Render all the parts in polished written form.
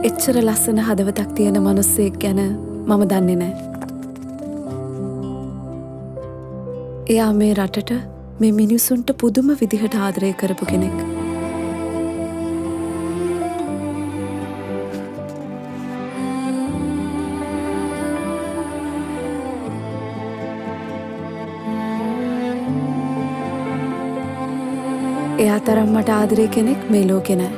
එච්චර ලස්සන හදවතක් තියෙන මනුස්සයෙක් ගැන මම දන්නේ නෑ. එයා මේ රටට මේ මිනිසුන්ට පුදුම විදිහට ආදරය කරපු කෙනෙක්. එයා තරම් මට ආදරේ කෙනෙක් මේ ලෝකේ නෑ.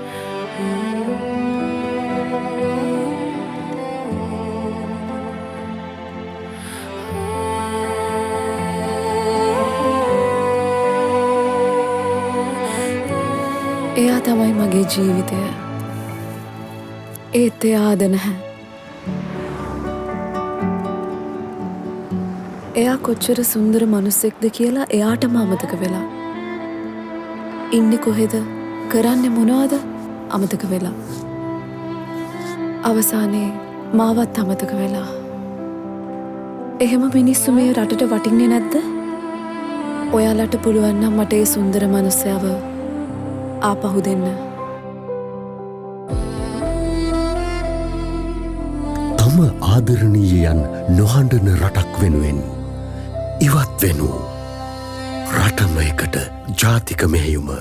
එයා තමයි මගේ ජීවිතය. ඒත් එයා ආද නැහැ. එයා කොච්චර සුන්දර මනුස්සෙක්ද කියලා එයාටම අමතක වෙලා. ඉන්නේ කොහෙද? කරන්නේ මොනවද? අමතක වෙලා. අවසානයේ මාවත් අමතක වෙලා. එහෙම මිනිස්සු මේ රටට වටින්නේ නැද්ද? ඔයාලට පුළුවන් නම් මට ඒ සුන්දර මනුස්සයව ආපහු දෙන්න. තම ආදරණීයයන් නොහඬන රටක් වෙනුවෙන් ඉවත් වෙනු රටම එකට ජාතික මෙහෙයුම